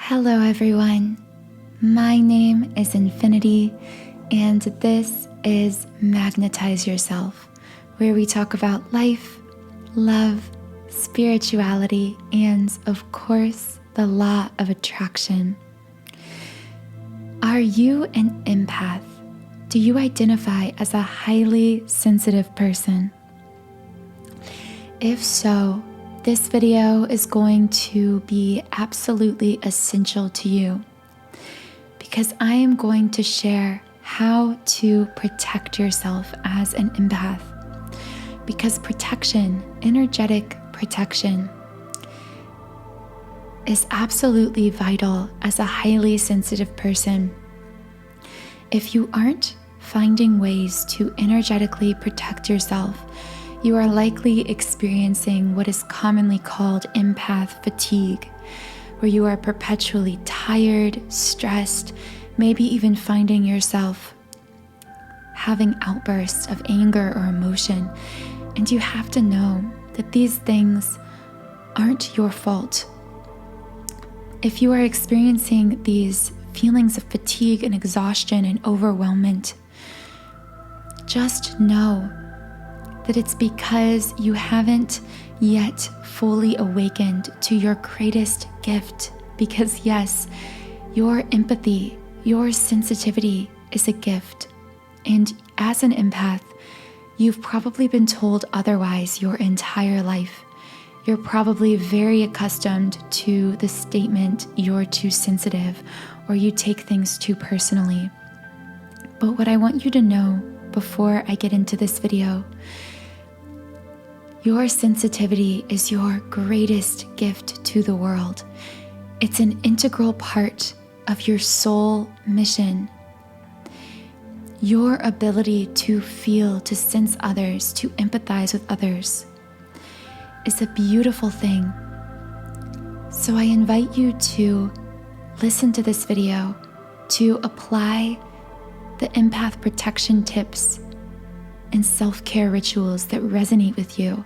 Hello everyone, my name is Infinity and this is Magnetize Yourself, where we talk about life, love, spirituality, and of course, the law of attraction. Are you an empath? Do you identify as a highly sensitive person? If so, this video is going to be absolutely essential to you because I am going to share how to protect yourself as an empath. Because protection, energetic protection, is absolutely vital as a highly sensitive person. If you aren't finding ways to energetically protect yourself, you are likely experiencing what is commonly called empath fatigue, where you are perpetually tired, stressed, maybe even finding yourself having outbursts of anger or emotion. And you have to know that these things aren't your fault. If you are experiencing these feelings of fatigue and exhaustion and overwhelmment, just know that it's because you haven't yet fully awakened to your greatest gift. Because yes, your empathy, your sensitivity is a gift. And as an empath, you've probably been told otherwise your entire life. You're probably very accustomed to the statement, you're too sensitive, or you take things too personally. But what I want you to know before I get into this video, your sensitivity is your greatest gift to the world. It's an integral part of your soul mission. Your ability to feel, to sense others, to empathize with others is a beautiful thing. So I invite you to listen to this video, to apply the empath protection tips and self-care rituals that resonate with you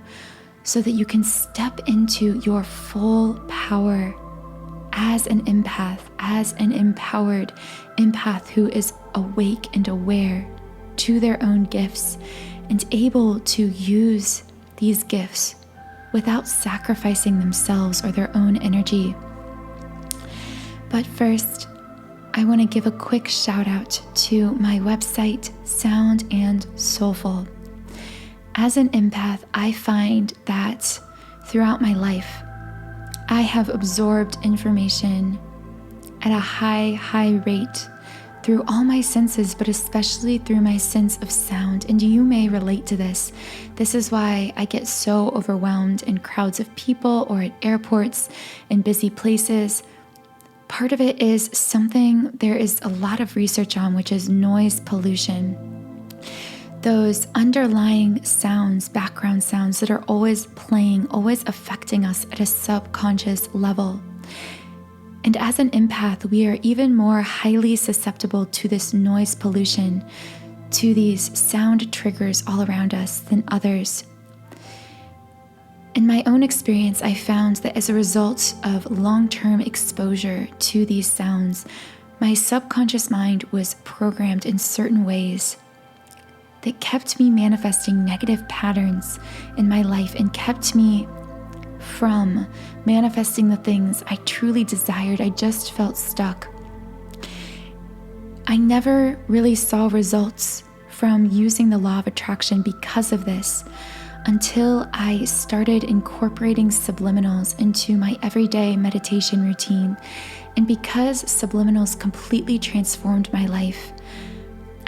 so that you can step into your full power as an empath, as an empowered empath who is awake and aware to their own gifts and able to use these gifts without sacrificing themselves or their own energy. But first, I want to give a quick shout out to my website, Sound and Soulful. As an empath, I find that throughout my life, I have absorbed information at a high rate through all my senses, but especially through my sense of sound. And you may relate to this. This is why I get so overwhelmed in crowds of people or at airports and busy places. Part of it is something there is a lot of research on, which is noise pollution. Those underlying sounds, background sounds that are always playing, always affecting us at a subconscious level. And as an empath, we are even more highly susceptible to this noise pollution, to these sound triggers all around us than others. In my own experience, I found that as a result of long-term exposure to these sounds, my subconscious mind was programmed in certain ways that kept me manifesting negative patterns in my life and kept me from manifesting the things I truly desired. I just felt stuck. I never really saw results from using the law of attraction because of this, until I started incorporating subliminals into my everyday meditation routine. And because subliminals completely transformed my life,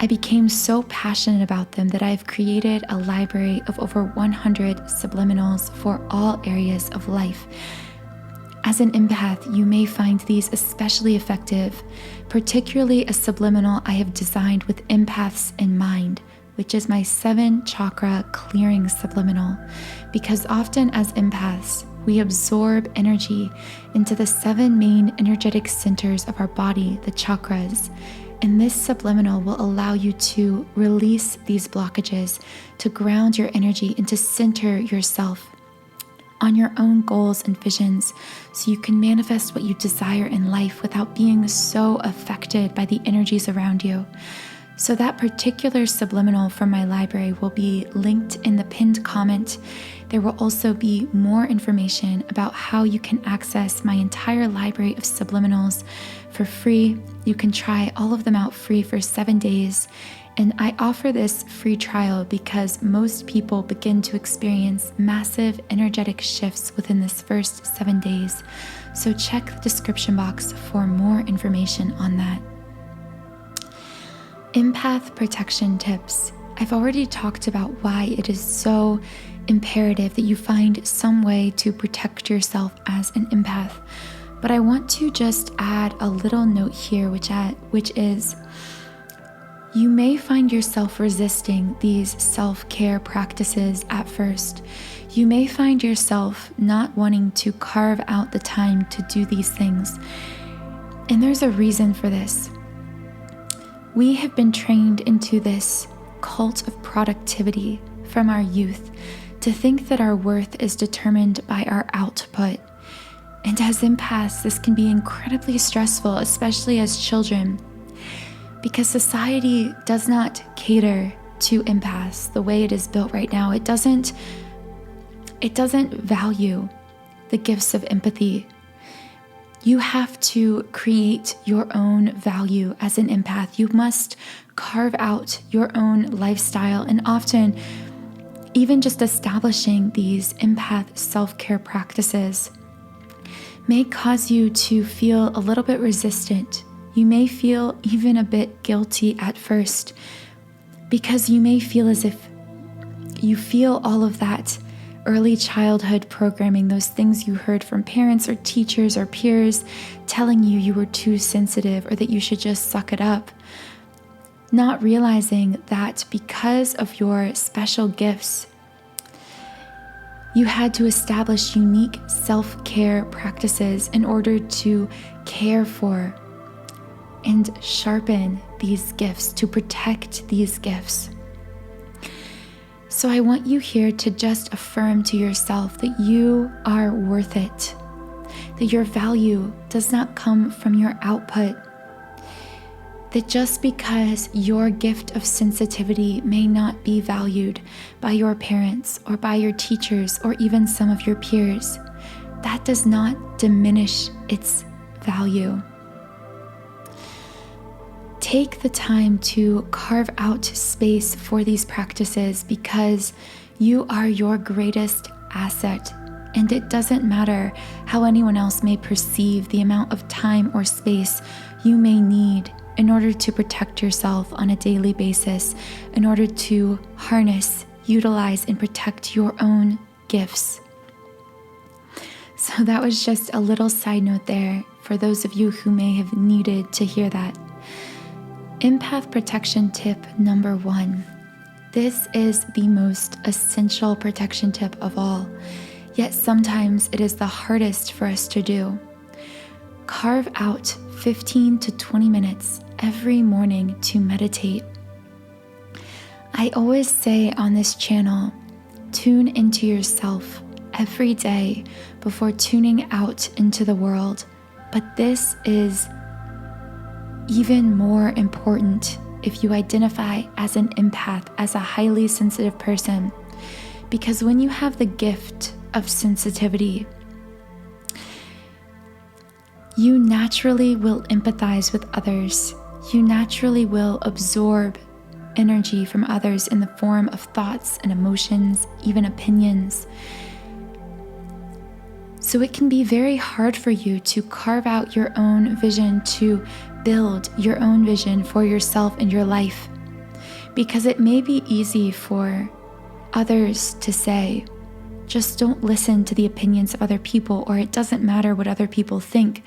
I became so passionate about them that I've created a library of over 100 subliminals for all areas of life. As an empath, you may find these especially effective, particularly a subliminal I have designed with empaths in mind, which is my 7-chakra clearing subliminal, because often as empaths, we absorb energy into the 7 main energetic centers of our body, the chakras, and this subliminal will allow you to release these blockages, to ground your energy and to center yourself. on your own goals and visions so you can manifest what you desire in life without being so affected by the energies around you. So that particular subliminal from my library will be linked in the pinned comment. There will also be more information about how you can access my entire library of subliminals for free. You can try all of them out free for 7 days. And I offer this free trial because most people begin to experience massive energetic shifts within this first 7 days. So check the description box for more information on that. Empath protection tips. I've already talked about why it is so imperative that you find some way to protect yourself as an empath. But I want to just add a little note here, which is you may find yourself resisting these self-care practices at first. You may find yourself not wanting to carve out the time to do these things. And there's a reason for this. We have been trained into this cult of productivity from our youth to think that our worth is determined by our output. And as empaths, this can be incredibly stressful, especially as children, because society does not cater to empaths the way it is built right now. It doesn't value the gifts of empathy. You have to create your own value as an empath. You must carve out your own lifestyle, and often even just establishing these empath self-care practices may cause you to feel a little bit resistant. You may feel even a bit guilty at first because you may feel as if you feel all of that early childhood programming, those things you heard from parents or teachers or peers telling you were too sensitive or that you should just suck it up. Not realizing that because of your special gifts, you had to establish unique self-care practices in order to care for and sharpen these gifts, to protect these gifts. So I want you here to just affirm to yourself that you are worth it, that your value does not come from your output, that just because your gift of sensitivity may not be valued by your parents or by your teachers or even some of your peers, that does not diminish its value. Take the time to carve out space for these practices because you are your greatest asset, and it doesn't matter how anyone else may perceive the amount of time or space you may need in order to protect yourself on a daily basis, in order to harness, utilize, and protect your own gifts. So that was just a little side note there for those of you who may have needed to hear that. Empath protection tip number 1. This is the most essential protection tip of all, yet sometimes it is the hardest for us to do. Carve out 15 to 20 minutes every morning to meditate. I always say on this channel, tune into yourself every day before tuning out into the world. But this is even more important if you identify as an empath, as a highly sensitive person, because when you have the gift of sensitivity, you naturally will empathize with others. You naturally will absorb energy from others in the form of thoughts and emotions, even opinions. So it can be very hard for you to carve out your own vision, to build your own vision for yourself and your life, because it may be easy for others to say, just don't listen to the opinions of other people, or it doesn't matter what other people think.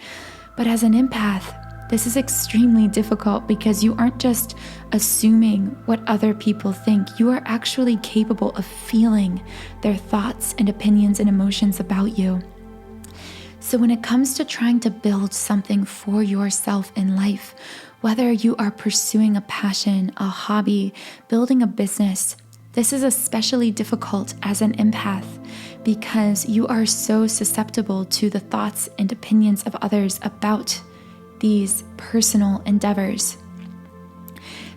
But as an empath, this is extremely difficult because you aren't just assuming what other people think. You are actually capable of feeling their thoughts and opinions and emotions about you. So when it comes to trying to build something for yourself in life, whether you are pursuing a passion, a hobby, building a business, this is especially difficult as an empath because you are so susceptible to the thoughts and opinions of others about these personal endeavors.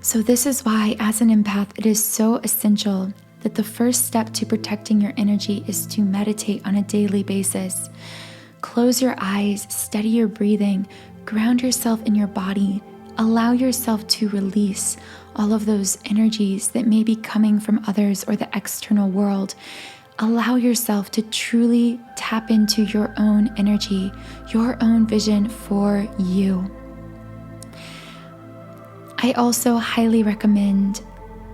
So this is why, as an empath, it is so essential that the first step to protecting your energy is to meditate on a daily basis. Close your eyes, steady your breathing, ground yourself in your body, allow yourself to release all of those energies that may be coming from others or the external world. Allow yourself to truly tap into your own energy, your own vision for you. I also highly recommend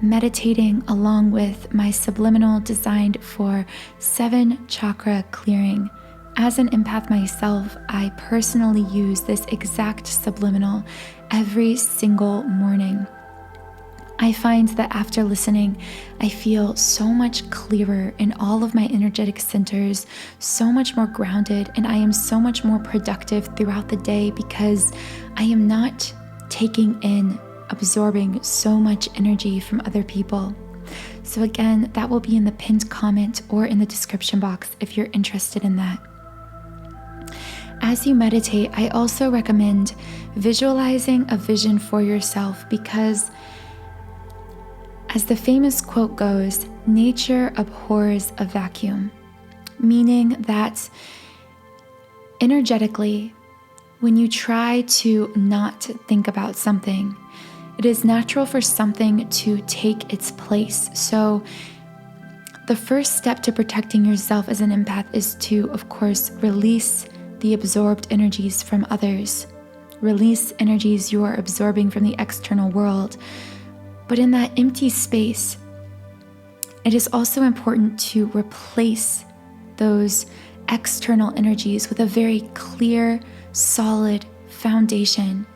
meditating along with my subliminal designed for 7 chakra clearing. As an empath myself, I personally use this exact subliminal every single morning. I find that after listening, I feel so much clearer in all of my energetic centers, so much more grounded, and I am so much more productive throughout the day because I am not taking in, absorbing so much energy from other people. So again, that will be in the pinned comment or in the description box if you're interested in that. As you meditate, I also recommend visualizing a vision for yourself because, as the famous quote goes, nature abhors a vacuum, meaning that energetically, when you try to not think about something, it is natural for something to take its place. So the first step to protecting yourself as an empath is to, of course, release the absorbed energies from others. Release energies you are absorbing from the external world. But in that empty space, it is also important to replace those external energies with a very clear, solid foundation,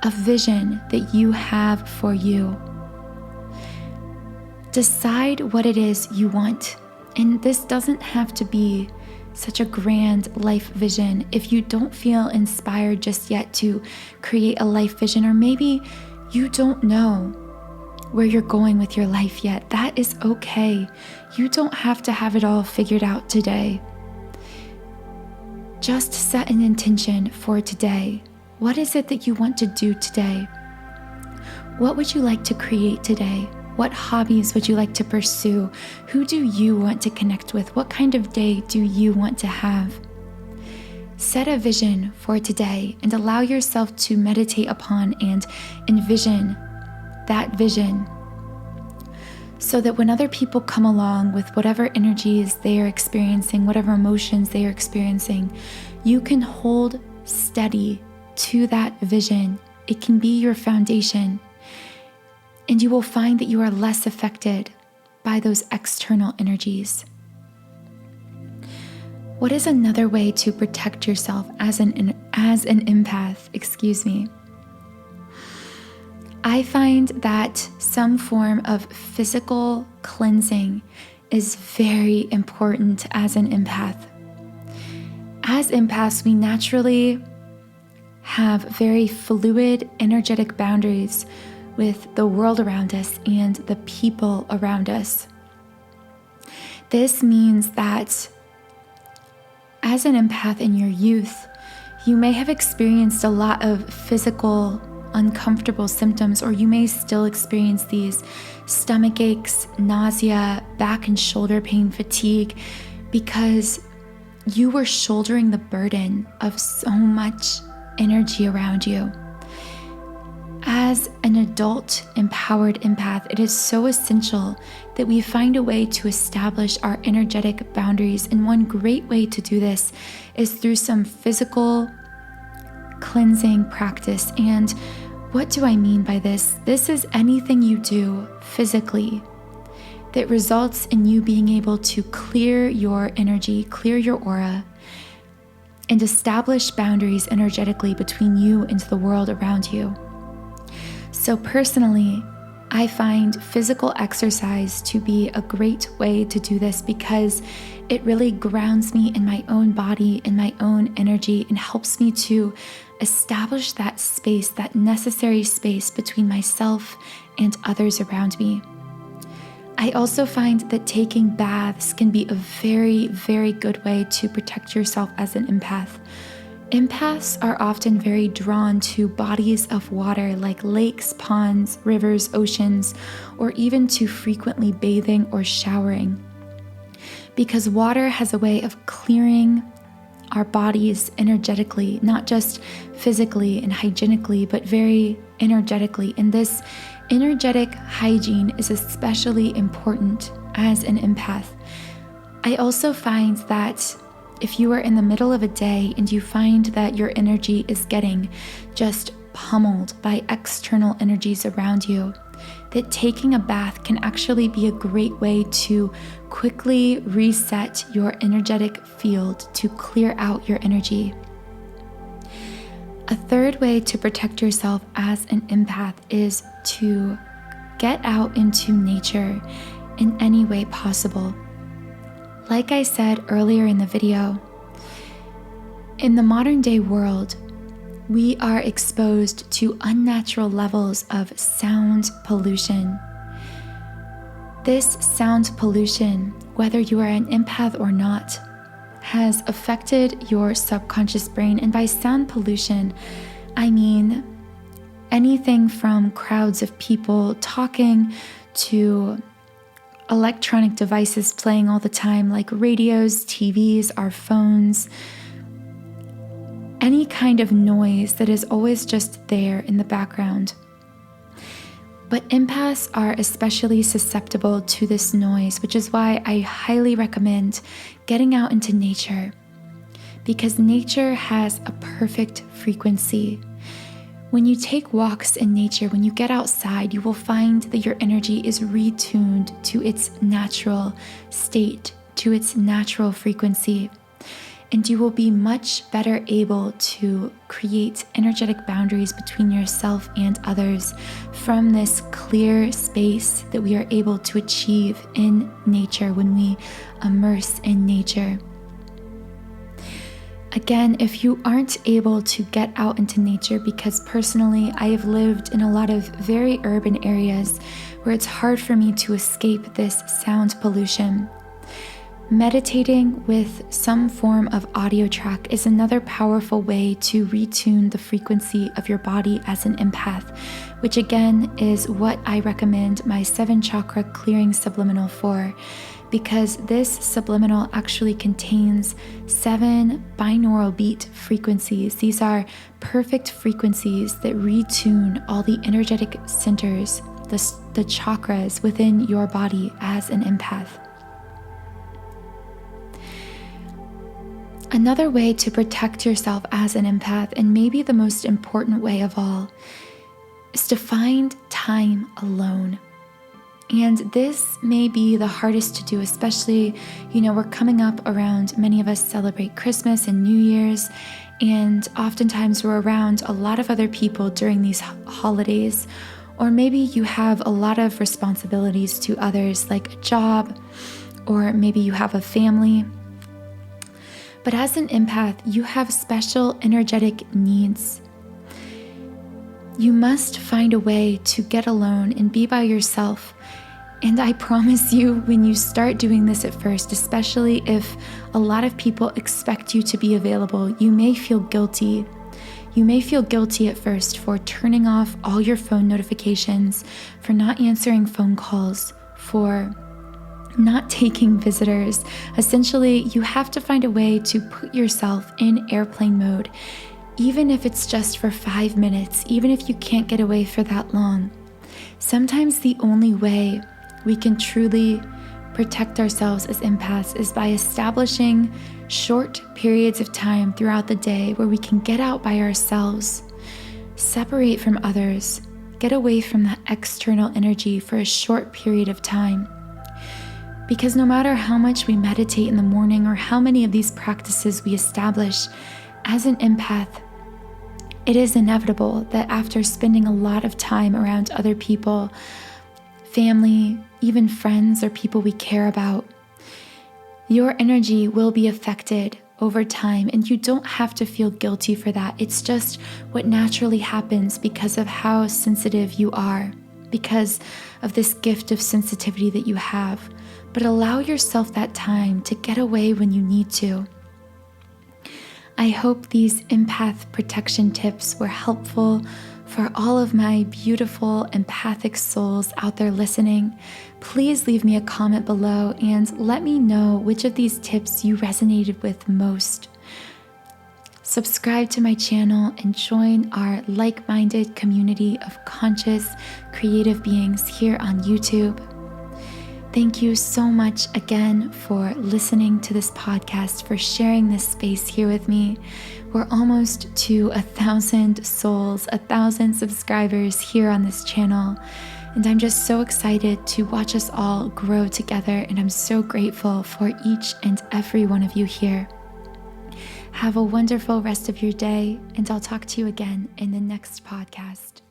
a vision that you have for you. Decide what it is you want. And this doesn't have to be such a grand life vision. If you don't feel inspired just yet to create a life vision, or maybe you don't know where you're going with your life yet, that is okay. You don't have to have it all figured out today. Just set an intention for today. What is it that you want to do today? What would you like to create today? What hobbies would you like to pursue? Who do you want to connect with? What kind of day do you want to have? Set a vision for today and allow yourself to meditate upon and envision that vision so that when other people come along with whatever energies they are experiencing, whatever emotions they are experiencing, you can hold steady to that vision. It can be your foundation. And you will find that you are less affected by those external energies. What is another way to protect yourself as an empath? I find that some form of physical cleansing is very important as an empath. As empaths, we naturally have very fluid, energetic boundaries with the world around us and the people around us. This means that as an empath in your youth, you may have experienced a lot of physical uncomfortable symptoms, or you may still experience these stomach aches, nausea, back and shoulder pain, fatigue, because you were shouldering the burden of so much energy around you. As an adult, empowered empath, it is so essential that we find a way to establish our energetic boundaries. And one great way to do this is through some physical cleansing practice. And what do I mean by this? This is anything you do physically that results in you being able to clear your energy, clear your aura, and establish boundaries energetically between you and the world around you. So personally, I find physical exercise to be a great way to do this because it really grounds me in my own body, in my own energy, and helps me to establish that space, that necessary space between myself and others around me. I also find that taking baths can be a very, very good way to protect yourself as an empath. Empaths are often very drawn to bodies of water like lakes, ponds, rivers, oceans, or even to frequently bathing or showering, because water has a way of clearing our bodies energetically, not just physically and hygienically, but very energetically. And this energetic hygiene is especially important as an empath. I also find that if you are in the middle of a day and you find that your energy is getting just pummeled by external energies around you, that taking a bath can actually be a great way to quickly reset your energetic field, to clear out your energy. A third way to protect yourself as an empath is to get out into nature in any way possible. Like I said earlier in the video, in the modern day world, we are exposed to unnatural levels of sound pollution. This sound pollution, whether you are an empath or not, has affected your subconscious brain. And by sound pollution, I mean anything from crowds of people talking to electronic devices playing all the time, like radios, TVs, our phones, any kind of noise that is always just there in the background. But empaths are especially susceptible to this noise, which is why I highly recommend getting out into nature, because nature has a perfect frequency. When you take walks in nature, when you get outside, you will find that your energy is retuned to its natural state, to its natural frequency. And you will be much better able to create energetic boundaries between yourself and others from this clear space that we are able to achieve in nature when we immerse in nature. Again, if you aren't able to get out into nature, because personally I have lived in a lot of very urban areas where it's hard for me to escape this sound pollution, meditating with some form of audio track is another powerful way to retune the frequency of your body as an empath, which again is what I recommend my 7 chakra clearing subliminal for, because this subliminal actually contains 7 binaural beat frequencies. These are perfect frequencies that retune all the energetic centers, the chakras within your body as an empath. Another way to protect yourself as an empath, and maybe the most important way of all, is to find time alone. And this may be the hardest to do, especially, we're coming up around, many of us celebrate Christmas and New Year's, and oftentimes we're around a lot of other people during these holidays, or maybe you have a lot of responsibilities to others, like a job, or maybe you have a family. But as an empath, you have special energetic needs. You must find a way to get alone and be by yourself. And I promise you, when you start doing this at first, especially if a lot of people expect you to be available, you may feel guilty. You may feel guilty at first for turning off all your phone notifications, for not answering phone calls, for not taking visitors. Essentially, you have to find a way to put yourself in airplane mode, even if it's just for 5 minutes, even if you can't get away for that long. Sometimes the only way we can truly protect ourselves as empaths is by establishing short periods of time throughout the day where we can get out by ourselves, separate from others, get away from that external energy for a short period of time. Because no matter how much we meditate in the morning or how many of these practices we establish, as an empath, it is inevitable that after spending a lot of time around other people, family, even friends or people we care about, your energy will be affected over time, and you don't have to feel guilty for that. It's just what naturally happens because of how sensitive you are. because of this gift of sensitivity that you have, but allow yourself that time to get away when you need to. I hope these empath protection tips were helpful for all of my beautiful empathic souls out there listening. Please leave me a comment below and let me know which of these tips you resonated with most. Subscribe to my channel and join our like-minded community of conscious, creative beings here on YouTube. Thank you so much again for listening to this podcast, for sharing this space here with me. We're almost to 1,000 souls, 1,000 subscribers here on this channel. And I'm just so excited to watch us all grow together. And I'm so grateful for each and every one of you here. Have a wonderful rest of your day, and I'll talk to you again in the next podcast.